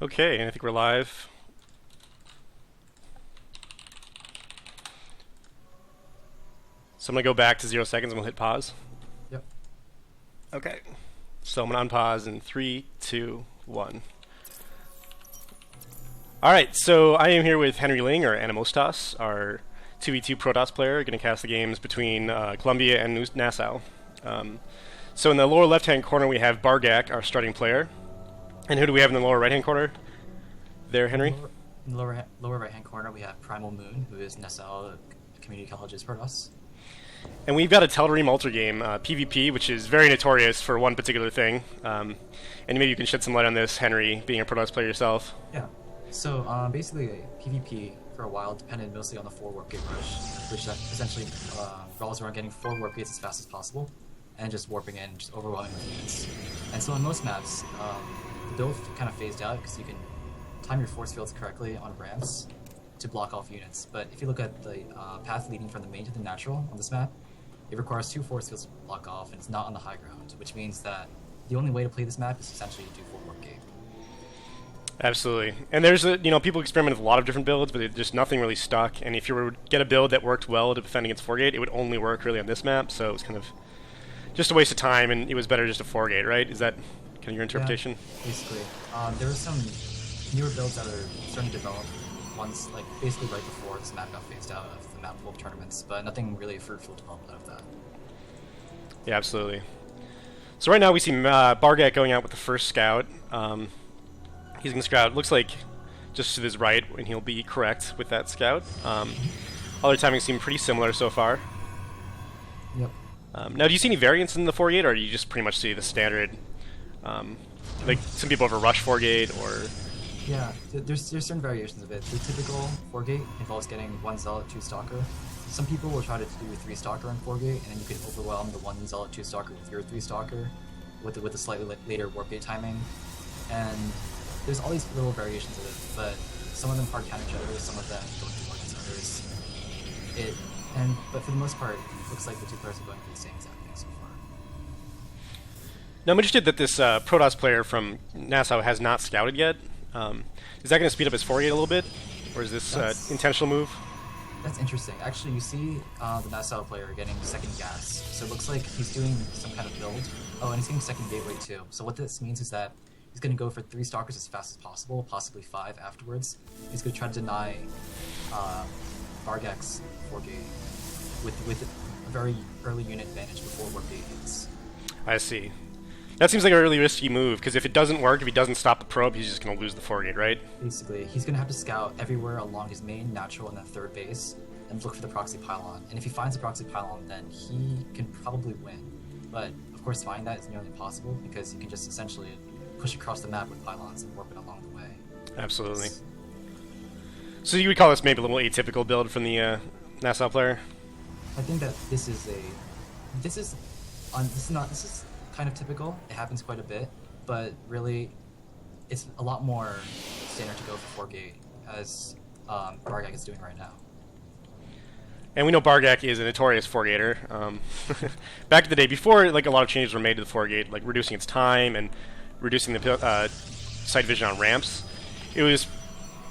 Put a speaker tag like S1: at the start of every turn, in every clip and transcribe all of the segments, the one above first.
S1: Okay, and I think we're live. So I'm gonna go back to 0 seconds and we'll hit pause.
S2: Yep.
S1: Okay. So I'm gonna unpause in 3, 2, 1. Alright, so I am here with Henry Ling, or Animostas, our 2v2 Protoss player, gonna cast the games between Columbia and Nassau. So in the lower left-hand corner we have Bargak, our starting player. And who do we have in the lower right-hand corner? There, Henry?
S2: In the lower right-hand corner, we have Primal Moon, who is Nassau Community College's Protoss.
S1: And we've got a Tel'Darim altar game, PvP, which is very notorious for one particular thing. And maybe you can shed some light on this, Henry, being a Protoss player yourself.
S2: Yeah. So basically, PvP for a while depended mostly on the 4 warp gate rush, which essentially revolves around getting 4 warp gates as fast as possible, and just warping in, just overwhelming with units. And so on most maps, the build kind of phased out because you can time your force fields correctly on ramps to block off units. But if you look at the path leading from the main to the natural on this map, it requires 2 force fields to block off, and it's not on the high ground, which means that the only way to play this map is essentially to do 4 warp gate.
S1: Absolutely. And there's people experiment with a lot of different builds, but just nothing really stuck. And if you were to get a build that worked well to defend against 4-gate, it would only work really on this map, so it was kind of just a waste of time, and it was better just a 4-gate, right? Is that kind of your interpretation?
S2: Yeah, basically. There were some newer builds that are starting to develop once, like basically right before this map got phased out of the map pool tournaments, but nothing really fruitful developed out of that.
S1: Yeah, absolutely. So right now we see Bargak going out with the first scout. He's going to scout, looks like, just to his right, and he'll be correct with that scout. Other timings seem pretty similar so far.
S2: Yep.
S1: Now, do you see any variance in the 4-gate, or do you just pretty much see the standard, like some people have a rush 4-gate, or...
S2: Yeah, there's certain variations of it. The typical 4-gate involves getting 1 Zealot, 2 Stalker. Some people will try to do 3 Stalker in 4-gate, and then you can overwhelm the 1 Zealot, 2 Stalker with your 3 Stalker, with a slightly later warp gate timing. And there's all these little variations of it, but some of them hard counter each other, some of them don't do much as others. But for the most part, it looks like the 2 players are going for the same exact thing so far.
S1: Now, I'm interested that this Protoss player from Nassau has not scouted yet. Is that going to speed up his 4-gate a little bit, or is this intentional move?
S2: That's interesting. Actually, you see the Nassau player getting 2nd gas, so it looks like he's doing some kind of build. Oh, and he's getting 2nd gateway too. So what this means is that he's going to go for 3 Stalkers as fast as possible, possibly 5 afterwards. He's going to try to deny Bargak's 4-gate with a very early unit advantage before warp gate hits.
S1: I see. That seems like a really risky move, because if it doesn't work, if he doesn't stop the probe, he's just going to lose the 4-gate, right?
S2: Basically, he's going to have to scout everywhere along his main, natural, and then 3rd base, and look for the proxy pylon. And if he finds the proxy pylon, then he can probably win. But, of course, finding that is nearly impossible, because he can just essentially push across the map with pylons and warp it along the way.
S1: Absolutely. So you would call this maybe a little atypical build from the Nassau player?
S2: I think that this is kind of typical. It happens quite a bit, but really, it's a lot more standard to go for 4-gate, as Bargak is doing right now.
S1: And we know Bargak is a notorious 4-gater. Back in the day, before like a lot of changes were made to the 4-gate, like reducing its time and reducing the sight vision on ramps, it was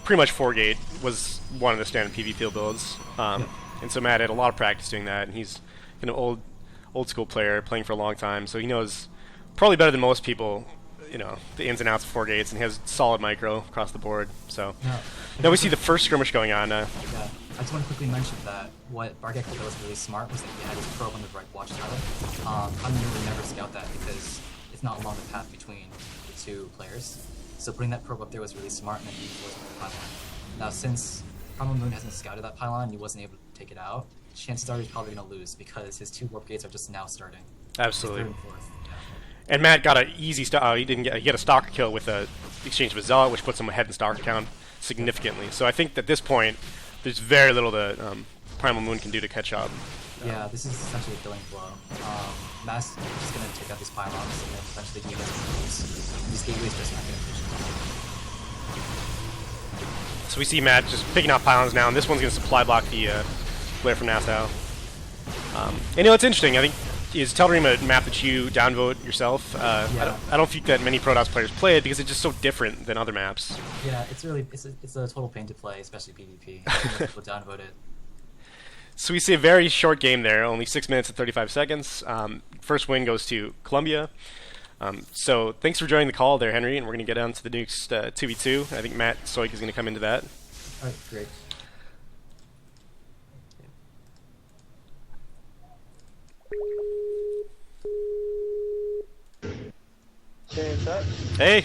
S1: pretty much 4-gate was one of the standard PvP builds. And so Matt had a lot of practice doing that, and he's an old school player playing for a long time, so he knows probably better than most people, the ins and outs of 4-gates, and he has solid micro across the board. So now we see the first skirmish going on.
S2: Yeah, I just want to quickly mention that what Bargak did that was really smart was that he had his probe on the right watchtower. I would never scout that because it's not along the path between the 2 players. So putting that probe up there was really smart, and then reinforcing the pylon. Now, since Primal Moon hasn't scouted that pylon and he wasn't able to take it out, chances are he's probably going to lose because his 2 warp gates are just now starting.
S1: Absolutely.
S2: 3rd and 4th. Yeah.
S1: And Matt got an easy he got a stalker kill with the exchange of a zealot, which puts him ahead in stalker count significantly. So I think at this point, there's very little that Primal Moon can do to catch up.
S2: Yeah, this is essentially a killing blow. Mass is just going to take out these pylons and then eventually he gets gateways. These gateways just not going to finish.
S1: So we see Matt just picking out pylons now, and this one's going to supply block the player from Nassau. And it's interesting. I think is Tel'Darim a map that you downvote yourself?
S2: Yeah.
S1: I don't think that many Protoss players play it because it's just so different than other maps.
S2: Yeah, it's a total pain to play, especially PvP. People downvote it.
S1: So we see a very short game there, only 6 minutes and 35 seconds. First win goes to Columbia. So thanks for joining the call there, Henry, and we're going to get on to the next 2v2. I think Matt Soik is going to come into that.
S2: All right, great.
S3: Okay, what's up?
S1: Hey!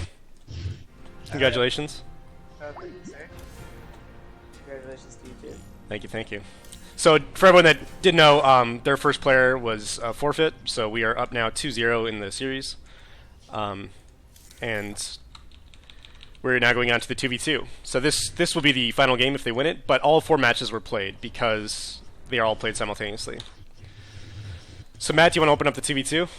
S1: Congratulations.
S3: Thank you, sir. Congratulations to you too.
S1: Thank you, thank you. So for everyone that didn't know, their first player was forfeit, so we are up now 2-0 in the series. And we're now going on to the 2v2. So this will be the final game if they win it, but all 4 matches were played because they are all played simultaneously. So Matt, do you want to open up the 2v2?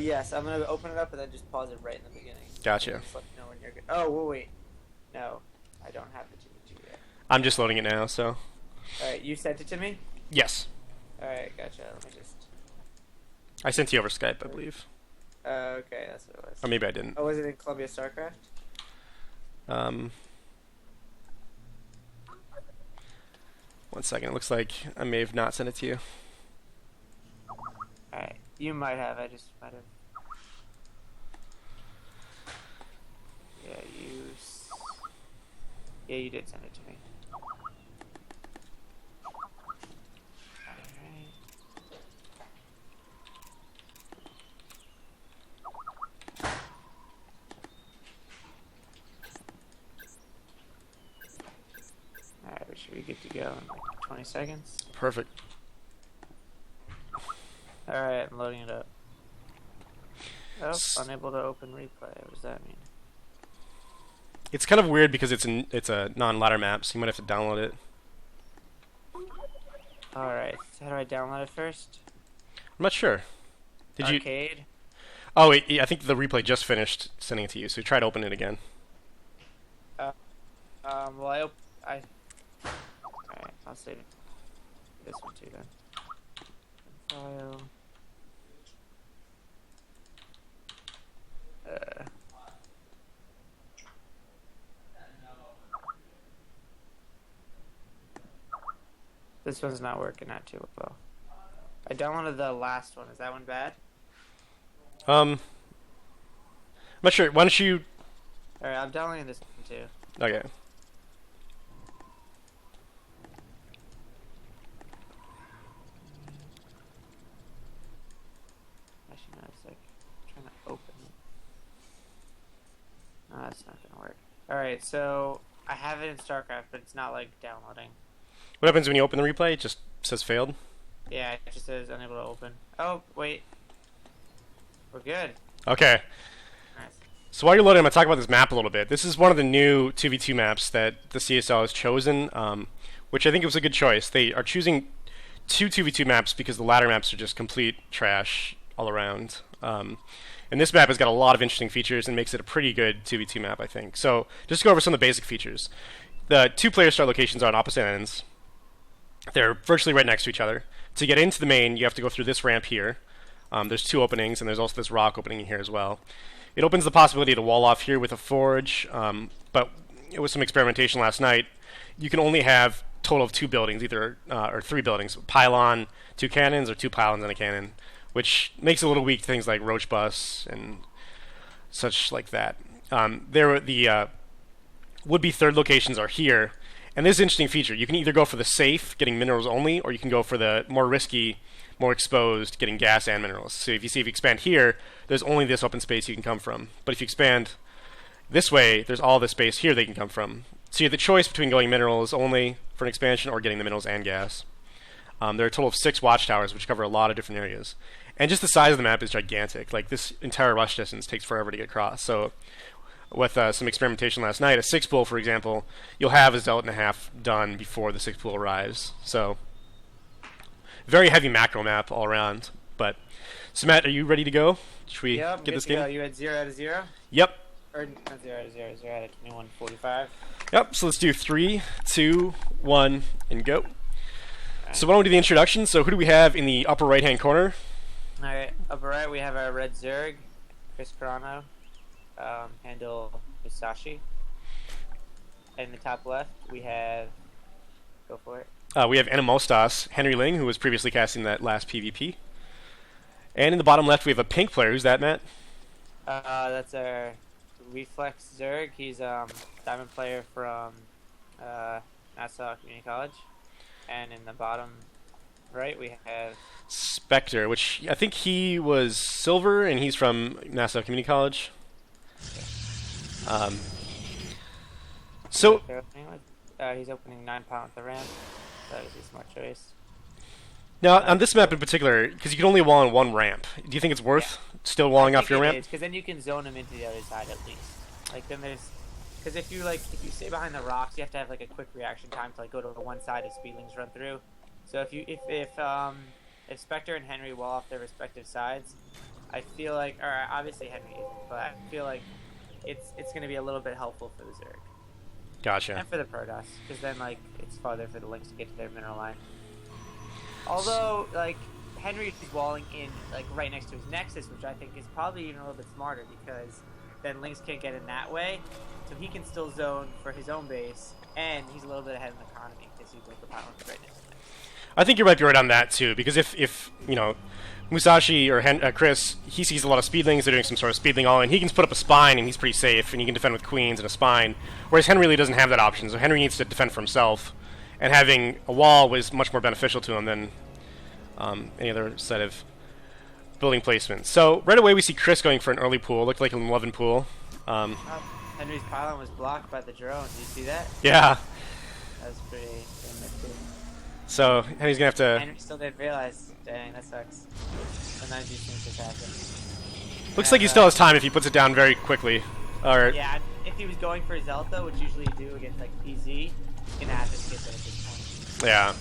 S3: Yes, I'm gonna open it up and then just pause it right in the beginning.
S1: Gotcha.
S3: Just let me know when you're good. Oh, wait. No, I don't have the 2v2 yet.
S1: I'm just loading it now, so...
S3: Alright, you sent it to me?
S1: Yes.
S3: Alright, gotcha. Let me just...
S1: I sent you over Skype, I believe.
S3: Okay, that's what it was.
S1: Or maybe I didn't.
S3: Oh, was it in Columbia StarCraft?
S1: One second. It looks like I may have not sent it to you.
S3: Alright, you might have. I just might have. Yeah, you did send it to me. Alright. Alright, we should be good to go in like 20 seconds.
S1: Perfect.
S3: Alright, I'm loading it up. Oh, unable to open replay. What does that mean?
S1: It's kind of weird because it's a non-ladder map, so you might have to download it.
S3: Alright, how do I download it first?
S1: I'm not sure. Did you?
S3: Arcade?
S1: Oh wait, I think the replay just finished sending it to you, so try to open it again.
S3: Well, Alright, I'll save it. This one too then. File. This one's not working out too well. I downloaded the last one. Is that one bad?
S1: I'm not sure. Why don't you?
S3: Alright, I'm downloading this one too.
S1: Okay.
S3: Actually, no, it's like trying to open it. No, that's not gonna work. Alright, so I have it in StarCraft, but it's not like downloading.
S1: What happens when you open the replay? It just says failed.
S3: Yeah, it just says unable to open. Oh, wait. We're good.
S1: Okay.
S3: Nice.
S1: So while you're loading, I'm going to talk about this map a little bit. This is one of the new 2v2 maps that the CSL has chosen, which I think was a good choice. They are choosing 2v2 maps because the ladder maps are just complete trash all around. And this map has got a lot of interesting features and makes it a pretty good 2v2 map, I think. So just to go over some of the basic features. The 2 player start locations are on opposite ends. They're virtually right next to each other. To get into the main, you have to go through this ramp here. There's 2 openings, and there's also this rock opening in here as well. It opens the possibility to wall off here with a forge, but with some experimentation last night, you can only have total of 2 buildings, either or 3 buildings: pylon, 2 cannons, or 2 pylons and a cannon, which makes it a little weak to things like roach bus and such like that. The would-be third locations are here. And this is an interesting feature. You can either go for the safe, getting minerals only, or you can go for the more risky, more exposed, getting gas and minerals. So if you expand here, there's only this open space you can come from. But if you expand this way, there's all this space here they can come from. So you have the choice between going minerals only for an expansion or getting the minerals and gas. There are a total of 6 watchtowers, which cover a lot of different areas. And just the size of the map is gigantic. Like, this entire rush distance takes forever to get across. So with some experimentation last night, a 6 pool, for example, you'll have a zealot and a half done before the 6 pool arrives. So very heavy macro map all around. But so Matt, are you ready to go? Should we
S3: Yep,
S1: get this game?
S3: Go. You had 0 out of 0?
S1: Yep.
S3: Or not 0 out of 0, 0 out of 2145.
S1: Yep. So let's do 3, 2, 1, and go. So why don't we do the introduction? So who do we have in the upper right-hand corner?
S3: Alright, upper right we have our red Zerg, Chris Carano, handle Musashi. In the top left we have, go for it.
S1: We have Animostas, Henry Ling, who was previously casting that last PvP. And in the bottom left we have a pink player. Who's that, Matt?
S3: That's our Reflex Zerg. He's diamond player from Nassau Community College. And in the bottom right we have
S1: Spectre, which I think he was silver, and he's from Nassau Community College. So
S3: he's opening 9 pound with the ramp. That is a smart choice.
S1: now on this map in particular, because you can only wall on one ramp, do you think it's worth still walling off your ramp?
S3: Because then you can zone him into the other side at least. Like then there's, because if you stay behind the rocks, you have to have like a quick reaction time to like go to the one side as speedlings run through. So if Spectre and Henry wall off their respective sides, I feel like, or obviously Henry isn't, but I feel like it's going to be a little bit helpful for the Zerg.
S1: Gotcha.
S3: And for the Protoss, because then like it's farther for the Lynx to get to their mineral line. Although like Henry is walling in like right next to his Nexus, which I think is probably even a little bit smarter because then Lynx can't get in that way, so he can still zone for his own base, and he's a little bit ahead in the economy because he's like the pylon right next to him.
S1: I think you might be right on that too, because if you know Musashi or Chris, he sees a lot of speedlings, they're doing some sort of speedling all in, he can put up a spine and he's pretty safe, and he can defend with queens and a spine, whereas Henry really doesn't have that option, so Henry needs to defend for himself, and having a wall was much more beneficial to him than any other set of building placements. So right away we see Chris going for an early pool, looked like an 11 pool.
S3: Henry's pylon was blocked by the drone, did you see that?
S1: Yeah.
S3: That was pretty nifty.
S1: So Henry's gonna have to.
S3: Henry still didn't realize. Dang, that sucks. Sometimes these things just happen.
S1: Looks like he still has time if he puts it down very quickly. Or
S3: yeah, if he was going for Zelta, which usually you do against like PZ, he's gonna have to skip it at this point.
S1: yeah.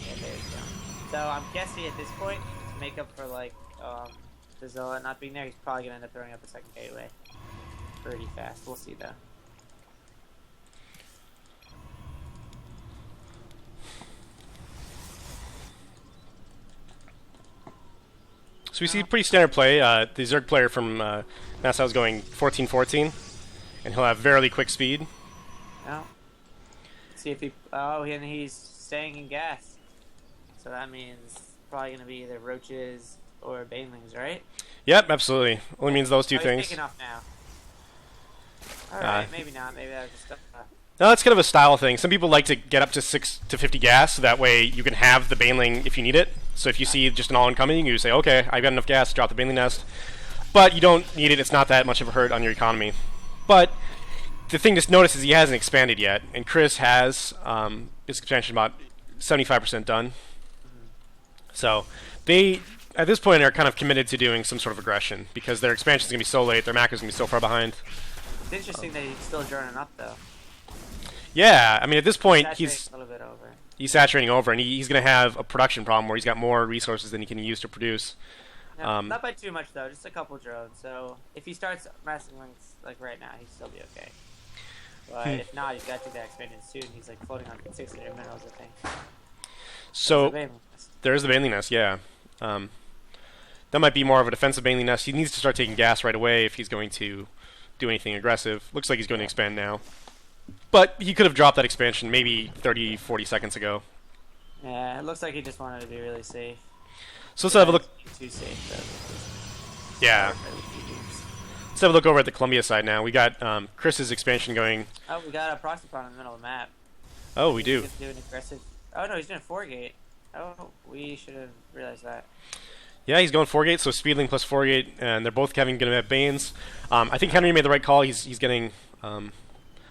S3: Yeah, there you go. So I'm guessing at this point, to make up for like the Zilla not being there, he's probably gonna end up throwing up a second gateway pretty fast. We'll see though.
S1: So we see pretty standard play. The Zerg player from Nassau is going 14-14, and he'll have very quick speed.
S3: Yeah. See if he. Oh, and he's staying in gas. So that means probably going to be either roaches or banelings, right?
S1: Yep, absolutely. Only means those two
S3: He's
S1: things.
S3: taking off now. Alright, maybe not. Maybe that was just.
S1: No, that's kind of a style thing. Some people like to get up to 6 to 50 gas, so that way you can have the baneling if you need it. So if you see just an all-incoming, you say, okay, I've got enough gas to drop the baneling nest. But you don't need it. It's not that much of a hurt on your economy. But the thing to notice is he hasn't expanded yet, and Chris has his expansion about 75% done. So they, at this point, are kind of committed to doing some sort of aggression because their expansion is going to be so late, their macro is going to be so far behind.
S3: It's interesting that he's still joining up though.
S1: Yeah, I mean, at this point, he's
S3: a little bit over.
S1: He's saturating over, and he's going to have a production problem where he's got more resources than he can use to produce.
S3: No, not by too much though, just a couple drones. So if he starts massing links like right now, he'd still be okay. But if not, he's got to do that expansion soon. He's like floating on 600 minerals, I think.
S1: So there is the Baneling Nest, yeah. That might be more of a defensive Baneling Nest. He needs to start taking gas right away if he's going to do anything aggressive. Looks like he's going to expand now. But he could have dropped that expansion maybe 30, 40 seconds ago.
S3: Yeah, it looks like he just wanted to be really safe.
S1: So let's have a look.
S3: Too safe, though.
S1: Yeah. Let's have a look over at the Columbia side now. We got Chris's expansion going.
S3: Oh, we got a proxy pawn in the middle of the map.
S1: Oh, we do.
S3: He's doing aggressive. Oh no, he's doing 4-gate. Oh, we should have realized that.
S1: Yeah, he's going 4-gate, so Speedling plus 4-gate, and they're both going to have Banes. I think Henry made the right call. He's getting.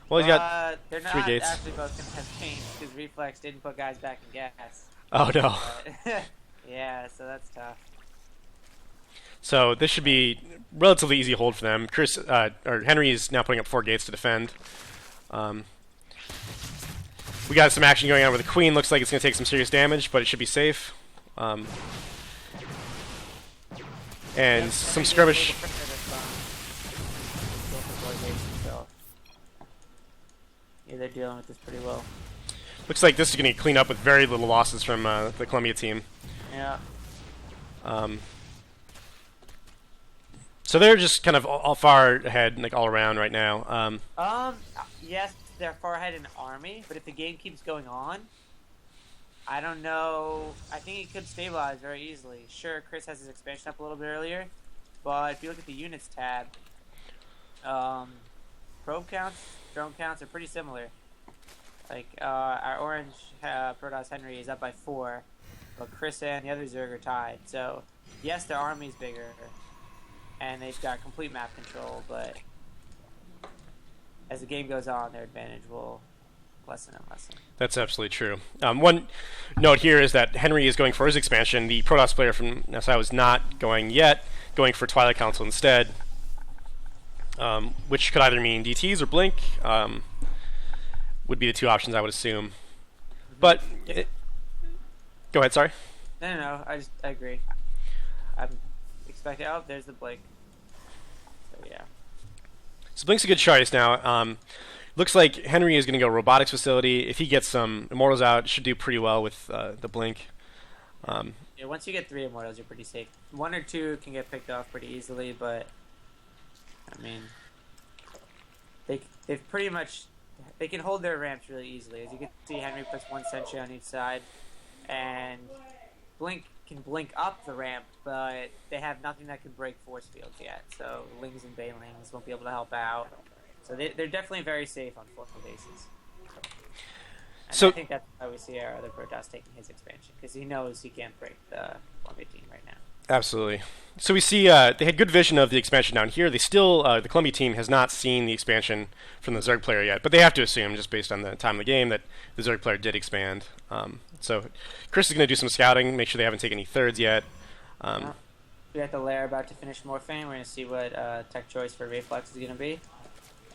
S1: Well, he's got
S3: they're
S1: 3
S3: not
S1: gates.
S3: actually both going to have Banes because Reflex didn't put guys back in gas.
S1: Oh no.
S3: But yeah, so that's tough.
S1: So this should be relatively easy hold for them. Chris or Henry is now putting up 4 gates to defend. We got some action going on with the Queen. Looks like it's going to take some serious damage, but it should be safe. And some skirmish.
S3: Yeah, they're dealing with this pretty well.
S1: Looks like this is going to clean up with very little losses from the Columbia team.
S3: Yeah.
S1: So they're just kind of all far ahead, like all around right now.
S3: Yes, they're far ahead in army, but if the game keeps going on, I don't know. I think it could stabilize very easily. Sure, Chris has his expansion up a little bit earlier, but if you look at the units tab, probe counts, drone counts are pretty similar. Like, our orange Protoss Henry is up by 4, but Chris and the other Zerg are tied. So, yes, their army's bigger, and they've got complete map control, but as the game goes on, their advantage will lessen and lessen.
S1: That's absolutely true. One note here is that Henry is going for his expansion. The Protoss player from Nassau is not going yet, going for Twilight Council instead, which could either mean DTs or Blink. Would be the two options I would assume. But go ahead, sorry.
S3: No. I agree. I'm expecting. Oh, there's the Blink. So yeah.
S1: So Blink's a good choice now. Looks like Henry is going to go robotics facility. If he gets some Immortals out, should do pretty well with the Blink.
S3: Yeah, once you get 3 Immortals, you're pretty safe. 1 or 2 can get picked off pretty easily, but I mean, they've pretty much. They can hold their ramps really easily. As you can see, Henry puts 1 sentry on each side, and Blink can blink up the ramp, but they have nothing that can break force fields yet. So Lings and Banelings won't be able to help out. So they're definitely very safe on 4 bases. And
S1: So
S3: I think that's why we see our other Protoss taking his expansion, because he knows he can't break the 118 right now.
S1: absolutely. So we see they had good vision of the expansion down here. They still, the Columbia team has not seen the expansion from the Zerg player yet, but they have to assume, just based on the time of the game, that the Zerg player did expand. So Chris is going to do some scouting, make sure they haven't taken any thirds yet.
S3: We got the lair about to finish morphing. We're going to see what tech choice for Reflex is going to be.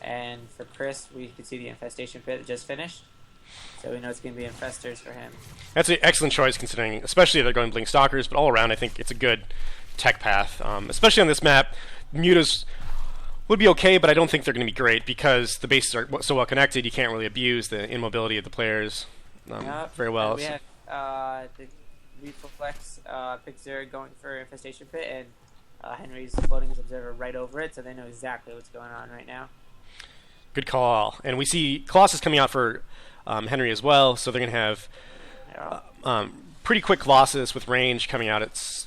S3: And for Chris, we can see the infestation pit just finished. So we know it's going to be infestors for him.
S1: That's an excellent choice, considering, especially they're going Blink Stalkers, but all around I think it's a good tech path. Especially on this map, mutas would be okay, but I don't think they're going to be great because the bases are so well connected. You can't really abuse the immobility of the players very well.
S3: We have the Reflex pick Zerg going for infestation pit, and Henry's floating his observer right over it, so they know exactly what's going on right now.
S1: Good call. And we see Colossus coming out for Henry as well, so they're going to have pretty quick Colossus with range coming out.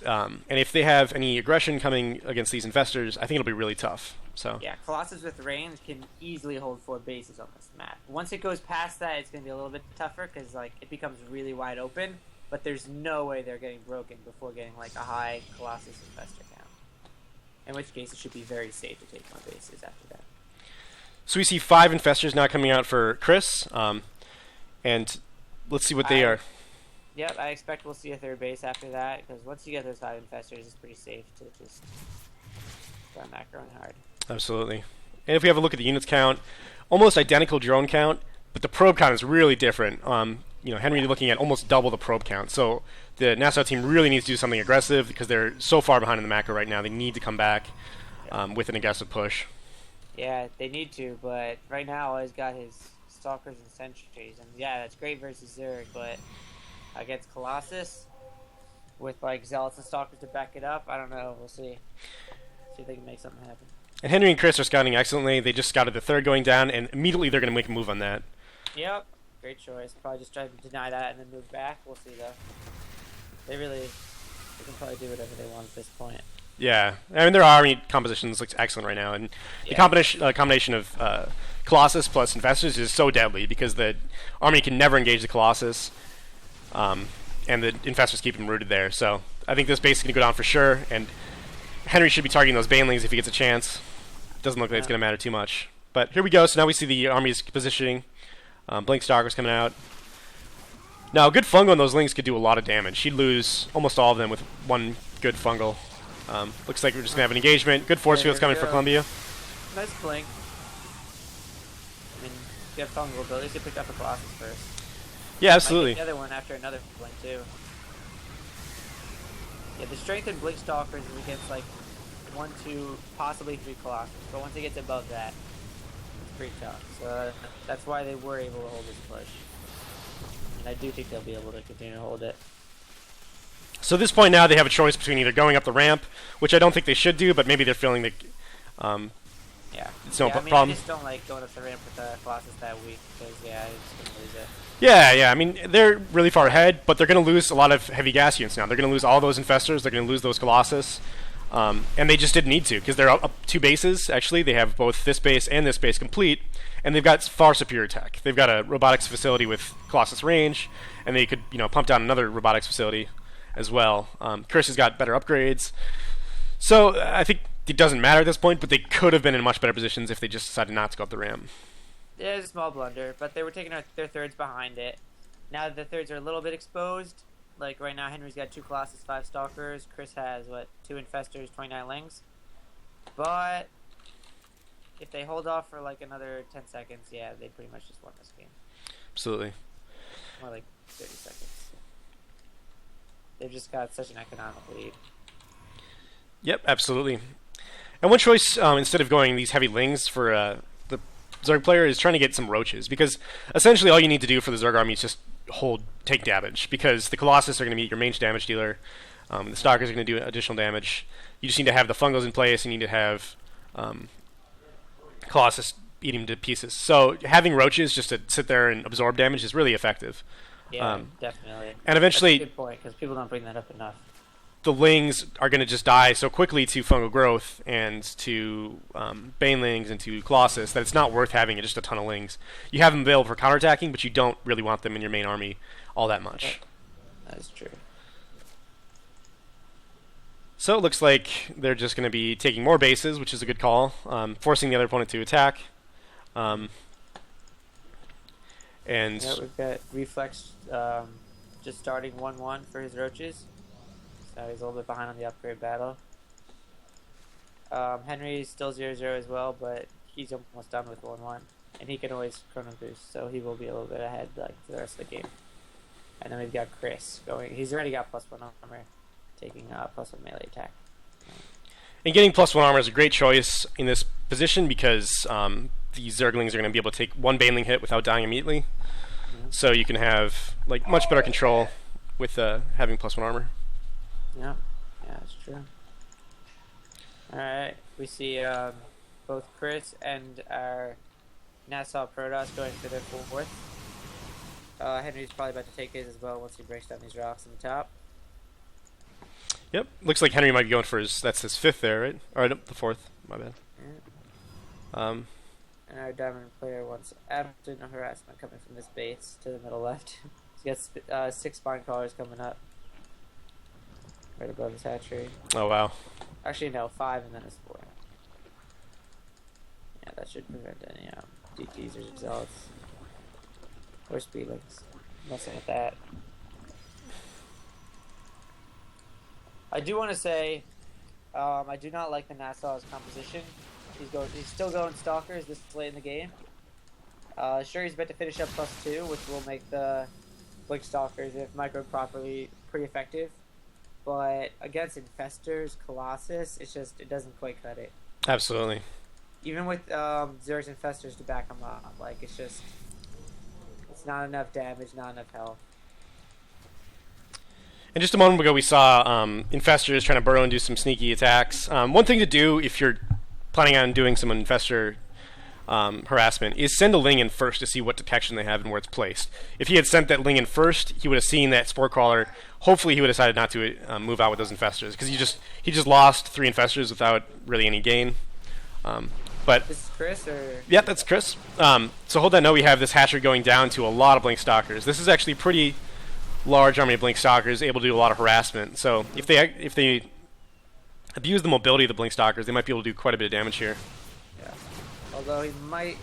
S1: And if they have any aggression coming against these infestors, I think it'll be really tough. So
S3: yeah, Colossus with range can easily hold 4 bases on this map. Once it goes past that, it's going to be a little bit tougher because like it becomes really wide open. But there's no way they're getting broken before getting like a high Colossus infestor count. In which case, it should be very safe to take more bases after that.
S1: So we see 5 infestors now coming out for Chris, and let's see what they are.
S3: Yep, I expect we'll see a 3rd base after that, because once you get those 5 infestors, it's pretty safe to just start macroing hard.
S1: Absolutely. And if we have a look at the units count, almost identical drone count, but the probe count is really different. Henry looking at almost double the probe count. So the Nassau team really needs to do something aggressive because they're so far behind in the macro right now. They need to come back with an aggressive push.
S3: Yeah, they need to, but right now he's got his Stalkers and Sentries, and yeah, that's great versus Zerg, but against Colossus, with like Zealots and Stalkers to back it up, I don't know, we'll see. See if they can make something happen.
S1: And Henry and Chris are scouting excellently. They just scouted the 3rd going down, and immediately they're going to make a move on that.
S3: Yep, great choice. Probably just try to deny that and then move back. We'll see though. They can probably do whatever they want at this point.
S1: Yeah, I mean their army composition looks excellent right now, and the combination of Colossus plus Infestors is so deadly because the army can never engage the Colossus, and the Infestors keep him rooted there. So I think this base is going to go down for sure, and Henry should be targeting those Banelings if he gets a chance. Doesn't look like it's going to matter too much. But here we go. So now we see the army's positioning. Blink Stalkers coming out. Now, a good fungal on those Lings could do a lot of damage. He'd lose almost all of them with 1 good fungal. Looks like we're just going to have an engagement. Good force fields coming for Columbia.
S3: Nice blink. I mean, you have fungal, but at least you picked up a Colossus first.
S1: Yeah, absolutely.
S3: The other one after another blink, too. Yeah, the strength in Blink Stalkers is against like 1, 2, possibly 3 Colossus, but once it gets above that, it's pretty tough. So that's why they were able to hold this push. And I do think they'll be able to continue to hold it.
S1: So at this point now they have a choice between either going up the ramp, which I don't think they should do, but maybe they're feeling that
S3: Yeah.
S1: it's no
S3: yeah, I mean,
S1: problem.
S3: I just don't like going up the ramp with the Colossus that weak because yeah, I'm just gonna lose it.
S1: Yeah. I mean, they're really far ahead, but they're going to lose a lot of heavy gas units now. They're going to lose all those Infestors. They're going to lose those Colossus. And they just didn't need to because they're up 2 bases, actually. They have both this base and this base complete, and they've got far superior tech. They've got a robotics facility with Colossus range, and they could pump down another robotics facility as well. Chris has got better upgrades. So I think it doesn't matter at this point, but they could have been in much better positions if they just decided not to go up the ramp.
S3: Yeah, it was a small blunder, but they were taking their thirds behind it. Now that the thirds are a little bit exposed, like right now Henry's got 2 Colossus, 5 Stalkers. Chris has, 2 Infestors, 29 Lings. But if they hold off for like another 10 seconds, yeah, they pretty much just won this game.
S1: Absolutely.
S3: More like 30 seconds. They've just got such an economic lead.
S1: Yep, absolutely. And one choice, instead of going these heavy Lings for the Zerg player, is trying to get some Roaches, because essentially all you need to do for the Zerg army is just take damage, because the Colossus are going to be your range damage dealer. The Stalkers are going to do additional damage. You just need to have the Fungals in place, and you need to have Colossus eat him to pieces. So having Roaches just to sit there and absorb damage is really effective.
S3: Yeah, definitely.
S1: And eventually,
S3: that's a good point, because people don't bring that up enough.
S1: The Lings are going to just die so quickly to fungal growth and to Banelings and to Colossus that it's not worth having just a ton of Lings. You have them available for counterattacking, but you don't really want them in your main army all that much.
S3: That is true.
S1: So it looks like they're just going to be taking more bases, which is a good call, forcing the other opponent to attack. And
S3: yeah, we've got Reflex just starting 1-1 for his Roaches. So he's a little bit behind on the upgrade battle. Henry's still 0-0 as well, but he's almost done with 1-1. And he can always Chrono Boost, so he will be a little bit ahead for the rest of the game. And then we've got Chris going. He's already got +1 armor, taking +1 melee attack.
S1: And getting +1 armor is a great choice in this position because the Zerglings are going to be able to take 1 Baneling hit without dying immediately. So you can have much better control with having +1 armor.
S3: Yeah, that's true. Alright, we see both Chris and our Nassau Protoss going for their 4th. Henry's probably about to take his as well once he breaks down these rocks on the top.
S1: Yep, looks like Henry might be going for that's his 5th there, right? Or no, the 4th, my bad.
S3: Yeah. And our Diamond player wants absolute no harassment coming from this base to the middle left. He's got 6 Spine Crawlers coming up. Right above his hatchery.
S1: Oh, wow.
S3: Actually, no, 5 and then a Spore. Yeah, that should prevent any DTs or Exalts. Or Speedlings. Messing with that. I do want to say, I do not like the Nassau's composition. He's still going Stalkers this late in the game. Sure, he's about to finish up +2, which will make the Blink Stalkers, if microed properly, pretty effective. But against Infestors, Colossus, it doesn't quite cut it.
S1: Absolutely.
S3: Even with Zerg's Infestors to back him up, it's not enough damage, not enough health.
S1: And just a moment ago, we saw Infestors trying to burrow and do some sneaky attacks. One thing to do if you're planning on doing some Infestor harassment is send a Ling in first to see what detection they have and where it's placed. If he had sent that Ling in first, he would have seen that Spore Crawler. Hopefully, he would have decided not to move out with those Infestors, because he just lost 3 Infestors without really any gain. But
S3: this is Chris, or
S1: yeah, that's Chris. So hold that note. We have this hatchery going down to a lot of Blink Stalkers. This is actually pretty large army of Blink Stalkers, able to do a lot of harassment. So if they abuse the mobility of the Blink Stalkers, they might be able to do quite a bit of damage here.
S3: Yeah. Although he might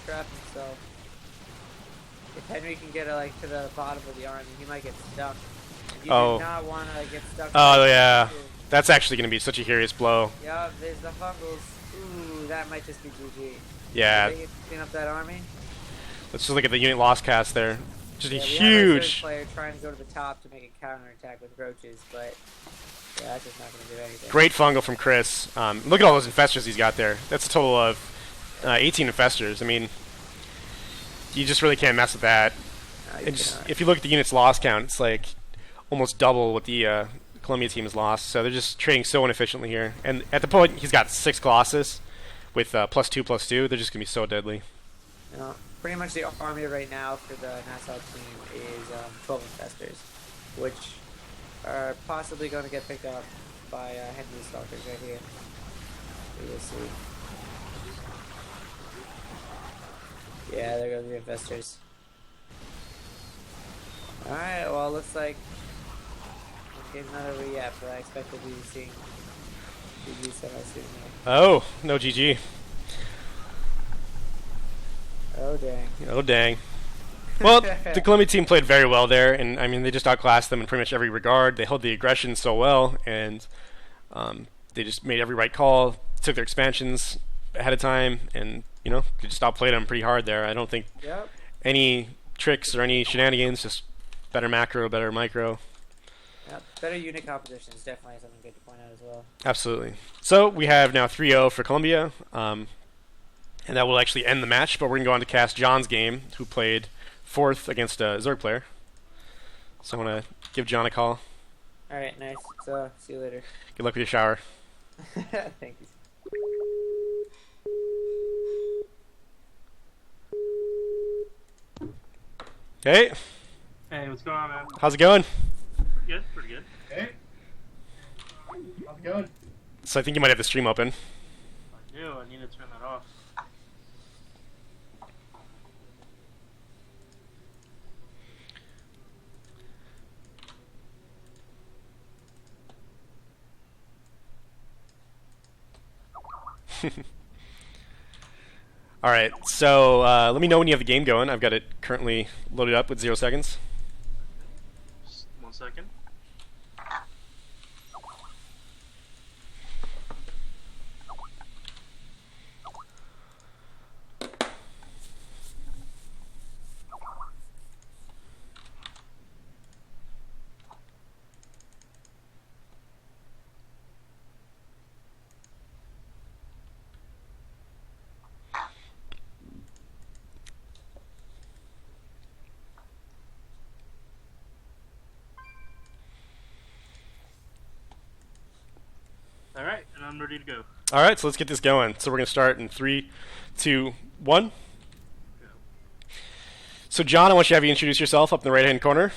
S3: trap himself. If Henry can get to the bottom of the army, he might get stuck. You do not want to get stuck.
S1: Oh yeah, that's actually going to be such a serious blow.
S3: Yeah, there's the Fungals. Ooh, that might just be GG.
S1: Yeah.
S3: Did they clean up that army?
S1: Let's just look at the unit loss cast there. Just a
S3: We have
S1: huge.
S3: a player trying to go to the top to make a counterattack with Roaches, but yeah, that's just not going to do anything.
S1: Great fungal from Chris. Look at all those Infestors he's got there. That's a total of 18 Infestors. I mean, you just really can't mess with that.
S3: No, you
S1: And just,
S3: cannot.
S1: if you look at the unit's loss count, it's like almost double what the Columbia team has lost. So they're just trading so inefficiently here. And at the point, he's got 6 Colossus with +2/+2. They're just going to be so deadly.
S3: You know, pretty much the army right now for the Nassau team is 12 Infestors, which are possibly going to get picked up by Henry Stalkers right here. We'll see. Yeah, they're going to be Infestors. Alright, well, looks like we're getting another re-app, but I expect we'll be seeing GG semi-soon here.
S1: Oh, no GG.
S3: Oh, dang.
S1: Oh, dang. Well, the Columbia team played very well there, and I mean, they just outclassed them in pretty much every regard. They held the aggression so well, and they just made every right call, took their expansions ahead of time, and, you know, they just outplayed them pretty hard there. I don't think
S3: Yep.
S1: any tricks or any shenanigans, just better macro, better micro.
S3: Yep. Better unit composition is definitely something good to point out as well.
S1: Absolutely. So we have now 3-0 for Columbia, and that will actually end the match, but we're going to go on to cast John's game, who played 4th against a Zerg player. So I want to give John a call.
S3: Alright, nice. So, see you later.
S1: Good luck with your shower.
S3: Thank you.
S1: Hey,
S4: Hey, what's going on, man?
S1: how's it going?
S4: Pretty good, pretty good.
S5: Hey, how's it going?
S1: So I think you might have the stream open.
S4: I do, I need to turn that off.
S1: All right, so let me know when you have the game going. I've got it currently loaded up with 0 seconds.
S4: Just 1 second. Alright, and I'm ready to go.
S1: All right, so let's get this going. So we're going to start in 3, 2, 1.
S4: Go.
S1: So John, I want you to have you introduce yourself up in the right-hand corner.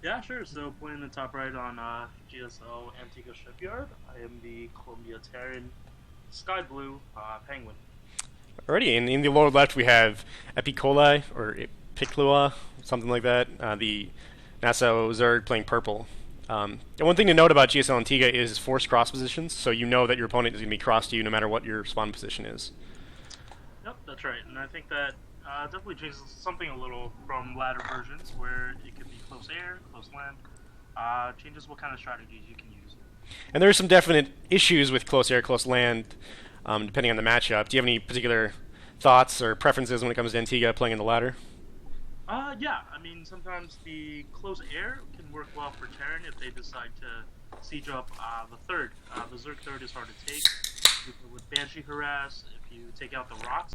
S4: Yeah, sure. So, playing the top right on GSL Antigua Shipyard, I am the Columbia Terran Sky Blue Penguin.
S1: Alrighty, and in the lower left we have Epicoli, or Epiclua, something like that. The Nassau Zerg playing purple. And one thing to note about GSL Antigua is forced cross positions, so you know that your opponent is going to be crossed to you no matter what your spawn position is.
S4: Yep, that's right. And I think that definitely changes something a little from latter versions where it could be close air, close land. Changes what kind of strategies you can use.
S1: And there are some definite issues with close air, close land, depending on the matchup. Do you have any particular thoughts or preferences when it comes to Antigua playing in the ladder?
S4: Yeah, I mean, sometimes the close air can work well for Terran if they decide to siege up the third. The Zerg third is hard to take. With Banshee Harass, if you take out the rocks,